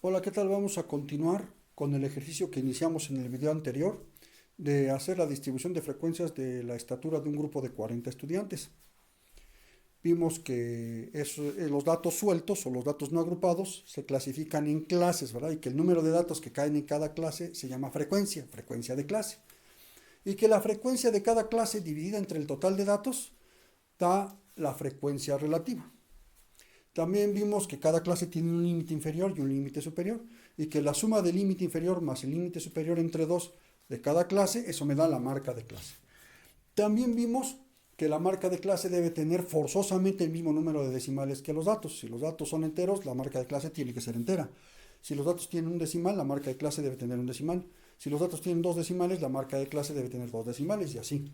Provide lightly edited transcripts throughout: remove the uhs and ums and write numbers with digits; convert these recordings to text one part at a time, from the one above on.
Hola, ¿qué tal? Vamos a continuar con el ejercicio que iniciamos en el video anterior de hacer la distribución de frecuencias de la estatura de un grupo de 40 estudiantes. Vimos que los datos sueltos o los datos no agrupados se clasifican en clases, ¿verdad? Y que el número de datos que caen en cada clase se llama frecuencia, frecuencia de clase. Y que la frecuencia de cada clase dividida entre el total de datos da la frecuencia relativa. También vimos que cada clase tiene un límite inferior y un límite superior y que la suma del límite inferior más el límite superior entre dos de cada clase, eso me da la marca de clase. También vimos que la marca de clase debe tener forzosamente el mismo número de decimales que los datos. Si los datos son enteros, la marca de clase tiene que ser entera. Si los datos tienen un decimal, la marca de clase debe tener un decimal. Si los datos tienen dos decimales, la marca de clase debe tener dos decimales y así.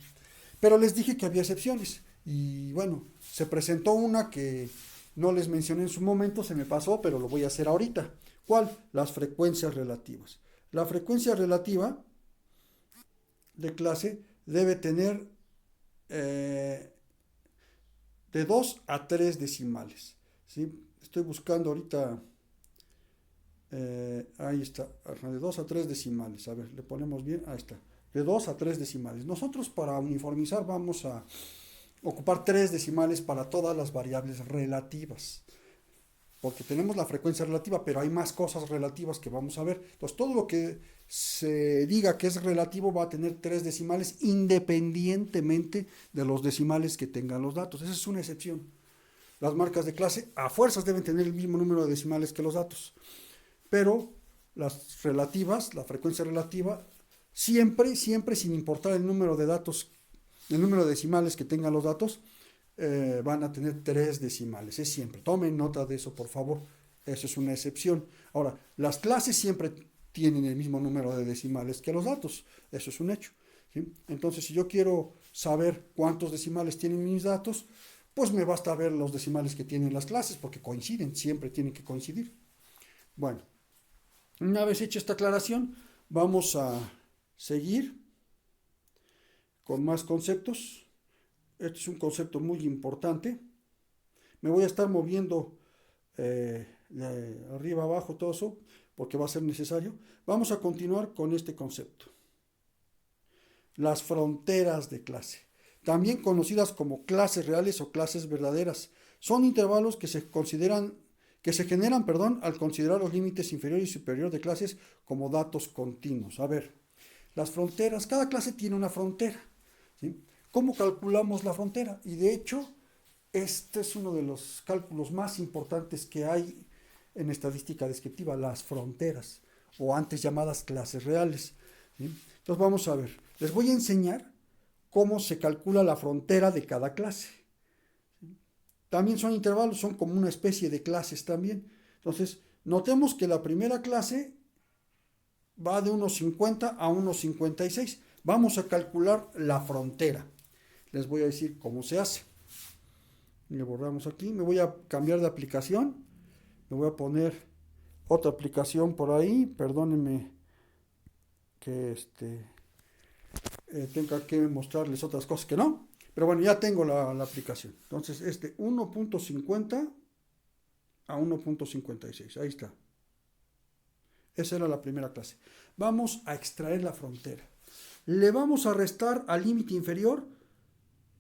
Pero les dije que había excepciones. Y bueno, se presentó una que no les mencioné en su momento, se me pasó, pero lo voy a hacer ahorita. ¿Cuál? Las frecuencias relativas. La frecuencia relativa de clase debe tener eh, de 2 a 3 decimales. ¿Sí? Estoy buscando ahorita, ahí está, de 2 a 3 decimales. A ver, le ponemos bien, ahí está. De 2 a 3 decimales. Nosotros para uniformizar vamos a ocupar 3 decimales para todas las variables relativas. Porque tenemos la frecuencia relativa, pero hay más cosas relativas que vamos a ver. Entonces, todo lo que se diga que es relativo va a tener 3 decimales independientemente de los decimales que tengan los datos. Esa es una excepción. Las marcas de clase a fuerzas deben tener el mismo número de decimales que los datos. Pero las relativas, la frecuencia relativa, siempre, siempre sin importar el número de datos, el número de decimales que tengan los datos, van a tener 3 decimales. Es siempre. Tomen nota de eso, por favor. Eso es una excepción. Ahora, las clases siempre tienen el mismo número de decimales que los datos. Eso es un hecho. ¿Sí? Entonces, si yo quiero saber cuántos decimales tienen mis datos, pues me basta ver los decimales que tienen las clases, porque coinciden, siempre tienen que coincidir. Bueno, una vez hecha esta aclaración, vamos a seguir con más conceptos. Este es un concepto muy importante. Me voy a estar moviendo de arriba abajo todo eso porque va a ser necesario. Vamos a continuar con este concepto. Las fronteras de clase, también conocidas como clases reales o clases verdaderas, son intervalos que se generan, al considerar los límites inferior y superior de clases como datos continuos. A ver, las fronteras, cada clase tiene una frontera. ¿Sí? ¿Cómo calculamos la frontera? Y de hecho, este es uno de los cálculos más importantes que hay en estadística descriptiva, las fronteras, o antes llamadas clases reales. ¿Sí? Entonces vamos a ver, les voy a enseñar cómo se calcula la frontera de cada clase. También son intervalos, son como una especie de clases también. Entonces, notemos que la primera clase va de unos 50 a unos 56. Vamos a calcular la frontera. Les voy a decir cómo se hace. Le borramos aquí. Me voy a cambiar de aplicación. Me voy a poner otra aplicación por ahí. Perdónenme que tenga que mostrarles otras cosas que no. Pero bueno, ya tengo la aplicación. Entonces, 1.50 a 1.56. Ahí está. Esa era la primera clase. Vamos a extraer la frontera. Le vamos a restar al límite inferior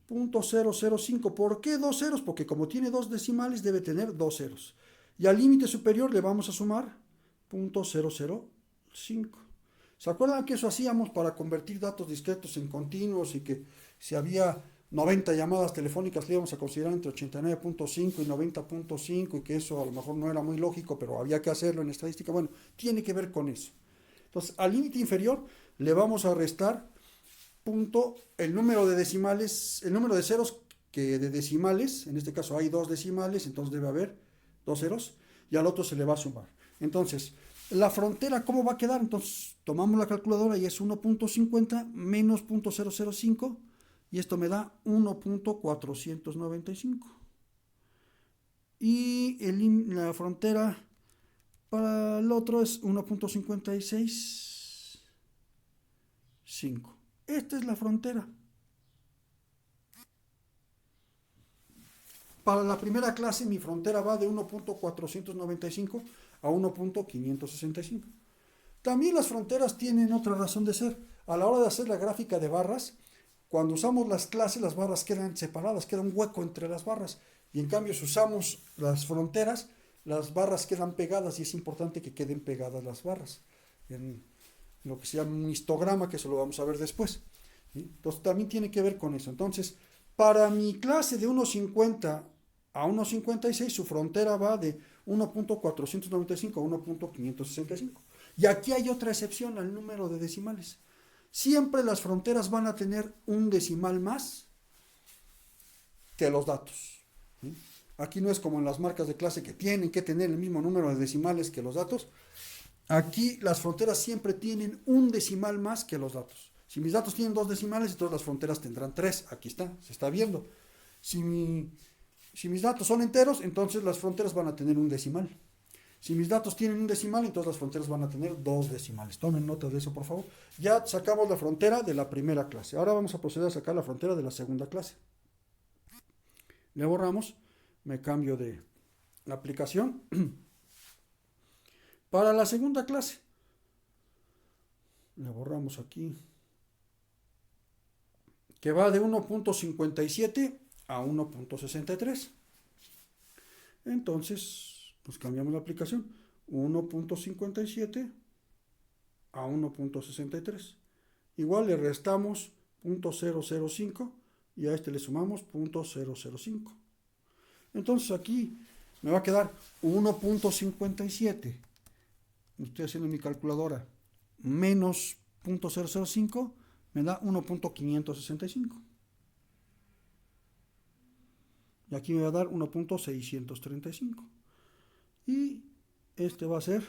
0.005. ¿Por qué dos ceros? Porque como tiene dos decimales debe tener dos ceros. Y al límite superior le vamos a sumar 0.005. ¿Se acuerdan que eso hacíamos para convertir datos discretos en continuos y que si había 90 llamadas telefónicas le íbamos a considerar entre 89.5 y 90.5 y que eso a lo mejor no era muy lógico, pero había que hacerlo en estadística? Bueno, tiene que ver con eso. Entonces, al límite inferior le vamos a restar el número de decimales, el número de ceros que de decimales, en este caso hay dos decimales, entonces debe haber dos ceros, y al otro se le va a sumar. Entonces, la frontera, ¿cómo va a quedar? Entonces, tomamos la calculadora y es 1.50 menos 0.005, y esto me da 1.495. Y la frontera para el otro es 1.565. Esta es la frontera. para la primera clase mi frontera va de 1.495 a 1.565. También las fronteras tienen otra razón de ser. A la hora de hacer la gráfica de barras, cuando usamos las clases, las barras quedan separadas, queda un hueco entre las barras. Y en cambio, si usamos las fronteras, las barras quedan pegadas y es importante que queden pegadas las barras. En lo que se llama un histograma, que eso lo vamos a ver después. ¿Sí? Entonces, también tiene que ver con eso. Entonces, para mi clase de 1.50 a 1.56, su frontera va de 1.495 a 1.565. Y aquí hay otra excepción al número de decimales. Siempre las fronteras van a tener un decimal más que los datos. ¿Sí? Aquí no es como en las marcas de clase que tienen que tener el mismo número de decimales que los datos. Aquí las fronteras siempre tienen un decimal más que los datos. Si mis datos tienen 2 decimales, entonces las fronteras tendrán 3. Aquí está, se está viendo. Si mis datos son enteros, entonces las fronteras van a tener un decimal. Si mis datos tienen un decimal, entonces las fronteras van a tener 2 decimales. Tomen nota de eso, por favor. Ya sacamos la frontera de la primera clase. Ahora vamos a proceder a sacar la frontera de la segunda clase. Le borramos. Me cambio de aplicación. Para la segunda clase. Le borramos aquí. Que va de 1.57 a 1.63. Entonces, pues cambiamos la aplicación. 1.57 a 1.63. Igual le restamos 0.005 y a este le sumamos 0.005. Entonces aquí me va a quedar 1.57. Estoy haciendo mi calculadora. Menos 0.005 me da 1.565. Y aquí me va a dar 1.635. Y este va a ser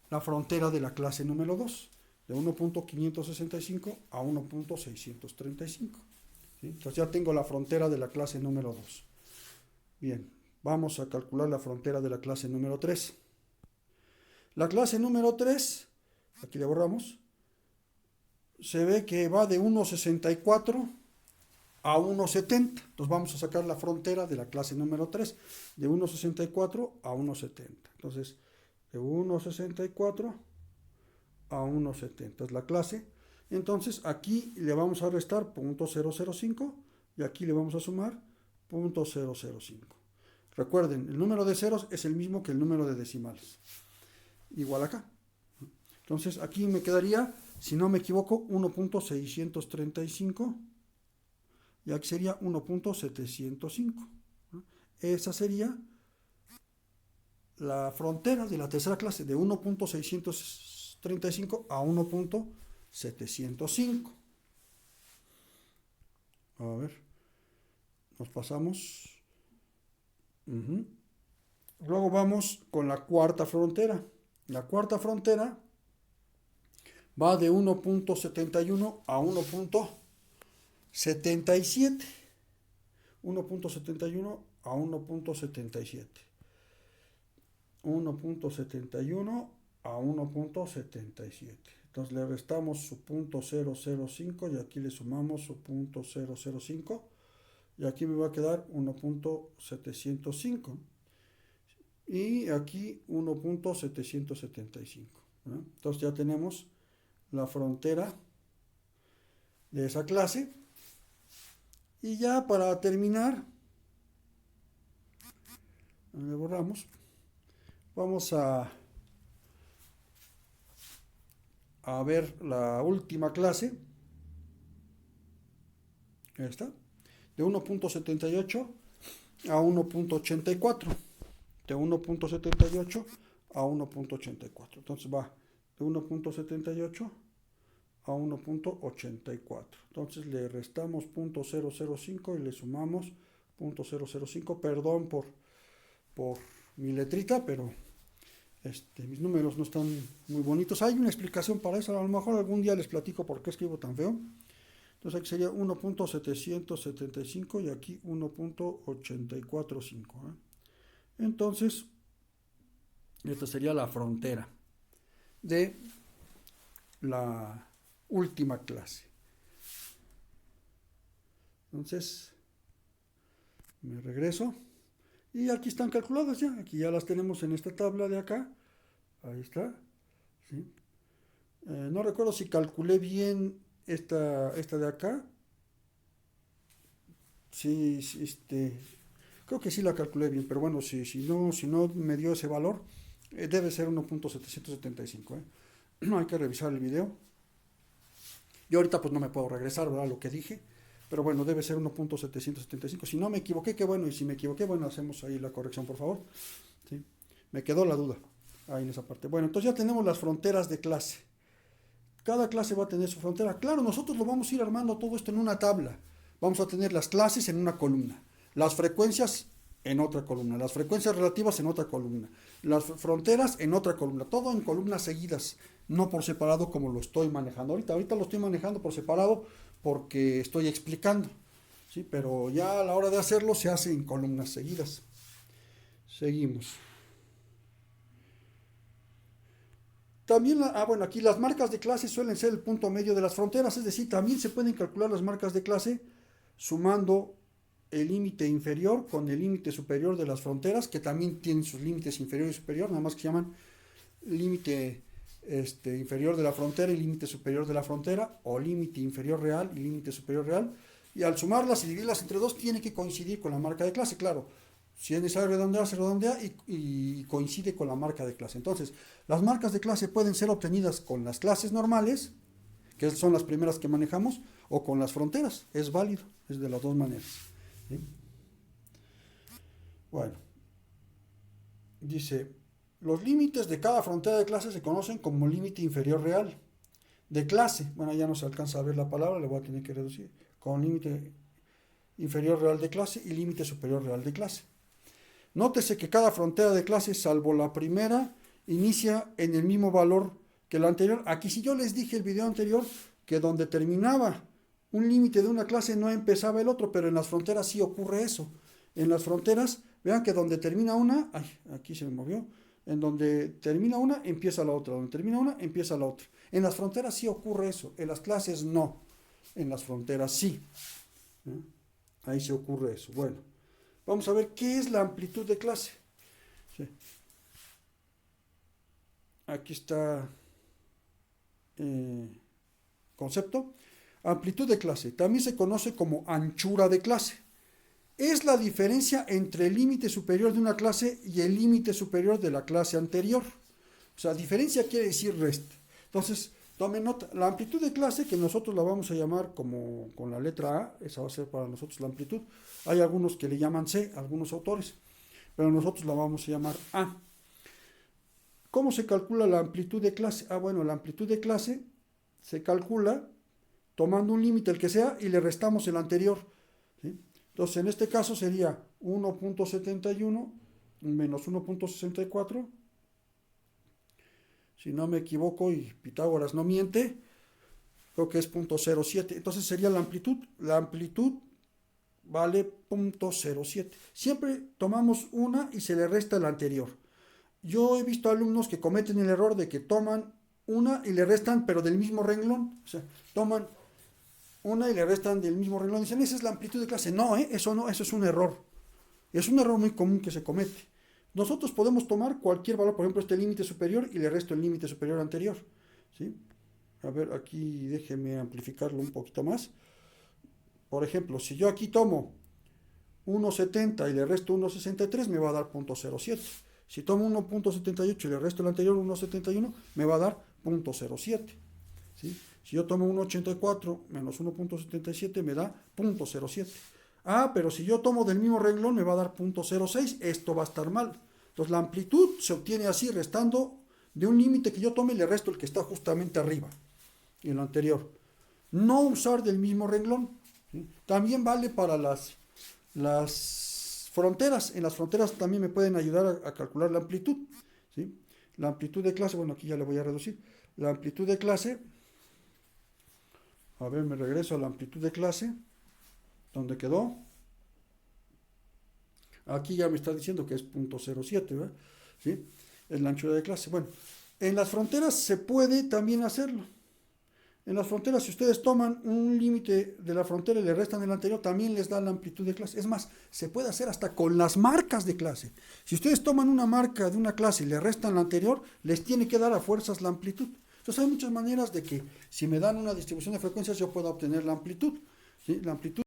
la frontera de la clase número 2, de 1.565 a 1.635. ¿Sí? Entonces ya tengo la frontera de la clase número 2. Bien, vamos a calcular la frontera de la clase número 3. La clase número 3, aquí le borramos, se ve que va de 1.64 a 1.70. Entonces vamos a sacar la frontera de la clase número 3, de 1.64 a 1.70. Entonces, de 1.64 a 1.70 es la clase. Entonces, aquí le vamos a restar 0.005 y aquí le vamos a sumar 0.005. Recuerden, el número de ceros es el mismo que el número de decimales. Igual acá. Entonces, aquí me quedaría, si no me equivoco, 1.635. Y aquí sería 1.705. Esa sería la frontera de la tercera clase, de 1.635 a 1.705. A ver, nos pasamos. Luego vamos con la cuarta frontera. La cuarta frontera va de 1.71 a 1.77. 1.71 a 1.77. 1.71 a 1.77. Entonces le restamos su 0.005 y aquí le sumamos su 0.005 y aquí me va a quedar 1.705 y aquí 1.775. Entonces ya tenemos la frontera de esa clase. Y ya para terminar, le borramos, vamos a ver la última clase. Ahí está. De 1.78 a 1.84. De 1.78 a 1.84. Entonces va de 1.78 a 1.84. Entonces le restamos 0.005 y le sumamos 0.005. Perdón por mi letrita, pero mis números no están muy bonitos. Hay una explicación para eso. A lo mejor algún día les platico por qué escribo tan feo. Entonces aquí sería 1.775 y aquí 1.845. Entonces, esta sería la frontera de la última clase. Entonces, Me regreso. Y aquí están calculadas ya. Aquí ya las tenemos en esta tabla de acá. Ahí está. ¿Sí? No recuerdo si calculé bien esta de acá. Sí, sí, creo que sí la calculé bien, pero bueno, si no me dio ese valor, debe ser 1.775. Hay que revisar el video. Yo ahorita pues no me puedo regresar, ¿verdad? Lo que dije, pero bueno, debe ser 1.775. Si no me equivoqué, qué bueno, y si me equivoqué, bueno, hacemos ahí la corrección, por favor. ¿Sí? Me quedó la duda ahí en esa parte. Bueno, entonces ya tenemos las fronteras de clase. Cada clase va a tener su frontera. Claro, nosotros lo vamos a ir armando todo esto en una tabla. Vamos a tener las clases en una columna, las frecuencias en otra columna, las frecuencias relativas en otra columna, las fronteras en otra columna, todo en columnas seguidas, no por separado como lo estoy manejando ahorita. Ahorita lo estoy manejando por separado porque estoy explicando, ¿sí? Pero ya a la hora de hacerlo se hace en columnas seguidas. Seguimos. También, bueno, aquí las marcas de clase suelen ser el punto medio de las fronteras, es decir, también se pueden calcular las marcas de clase sumando el límite inferior con el límite superior de las fronteras, que también tienen sus límites inferior y superior, nada más que se llaman límite inferior de la frontera y límite superior de la frontera, o límite inferior real y límite superior real, y al sumarlas y dividirlas entre dos tiene que coincidir con la marca de clase, claro. Si es necesario redondear, se redondea y coincide con la marca de clase. Entonces, las marcas de clase pueden ser obtenidas con las clases normales, que son las primeras que manejamos, o con las fronteras. Es válido, es de las dos maneras. ¿Sí? Bueno, dice, los límites de cada frontera de clase se conocen como límite inferior real de clase. Bueno, ya no se alcanza a ver la palabra, le voy a tener que reducir. Con límite inferior real de clase y límite superior real de clase. Nótese que cada frontera de clase, salvo la primera, inicia en el mismo valor que la anterior. Aquí si yo les dije el video anterior que donde terminaba un límite de una clase no empezaba el otro, pero en las fronteras sí ocurre eso. En las fronteras, vean que donde termina una, aquí se me movió, en donde termina una empieza la otra, donde termina una empieza la otra. En las fronteras sí ocurre eso, en las clases no, en las fronteras sí. Ahí se ocurre eso. Bueno. Vamos a ver qué es la amplitud de clase. Sí. Aquí está concepto. Amplitud de clase. También se conoce como anchura de clase. Es la diferencia entre el límite superior de una clase y el límite superior de la clase anterior. O sea, diferencia quiere decir resta. Entonces, tomen nota. La amplitud de clase, que nosotros la vamos a llamar como con la letra A, esa va a ser para nosotros la amplitud. Hay algunos que le llaman C, algunos autores, pero nosotros la vamos a llamar A. ¿Cómo se calcula la amplitud de clase? Bueno, la amplitud de clase se calcula tomando un límite, el que sea, y le restamos el anterior. ¿Sí? Entonces, en este caso sería 1.71 menos 1.64. Si no me equivoco y Pitágoras no miente, creo que es 0.07. Entonces sería la amplitud. La amplitud vale 0.07. Siempre tomamos una y se le resta la anterior. Yo he visto alumnos que cometen el error de que toman una y le restan, pero del mismo renglón. O sea, toman una y le restan del mismo renglón. Dicen, esa es la amplitud de clase. No, eso no, eso es un error. Es un error muy común que se comete. Nosotros podemos tomar cualquier valor, por ejemplo, este límite superior y le resto el límite superior anterior. ¿Sí? A ver, aquí déjeme amplificarlo un poquito más. Por ejemplo, si yo aquí tomo 1.70 y le resto 1.63, me va a dar 0.07. Si tomo 1.78 y le resto el anterior 1.71, me va a dar 0.07. ¿Sí? Si yo tomo 1.84 menos 1.77, me da 0.07. Pero si yo tomo del mismo renglón me va a dar 0.06, esto va a estar mal. Entonces la amplitud se obtiene así, restando de un límite que yo tome y le resto el que está justamente arriba, en lo anterior. No usar del mismo renglón. ¿Sí? También vale para las fronteras. En las fronteras también me pueden ayudar a calcular la amplitud. ¿Sí? La amplitud de clase, bueno, aquí ya le voy a reducir. La amplitud de clase, a ver, me regreso a la amplitud de clase. ¿Dónde quedó? Aquí ya me está diciendo que es 0.07, ¿verdad? ¿Sí? Es la anchura de clase. Bueno, en las fronteras se puede también hacerlo. En las fronteras, si ustedes toman un límite de la frontera y le restan el anterior, también les da la amplitud de clase. Es más, se puede hacer hasta con las marcas de clase. Si ustedes toman una marca de una clase y le restan la anterior, les tiene que dar a fuerzas la amplitud. Entonces hay muchas maneras de que si me dan una distribución de frecuencias yo pueda obtener la amplitud. ¿Sí? La amplitud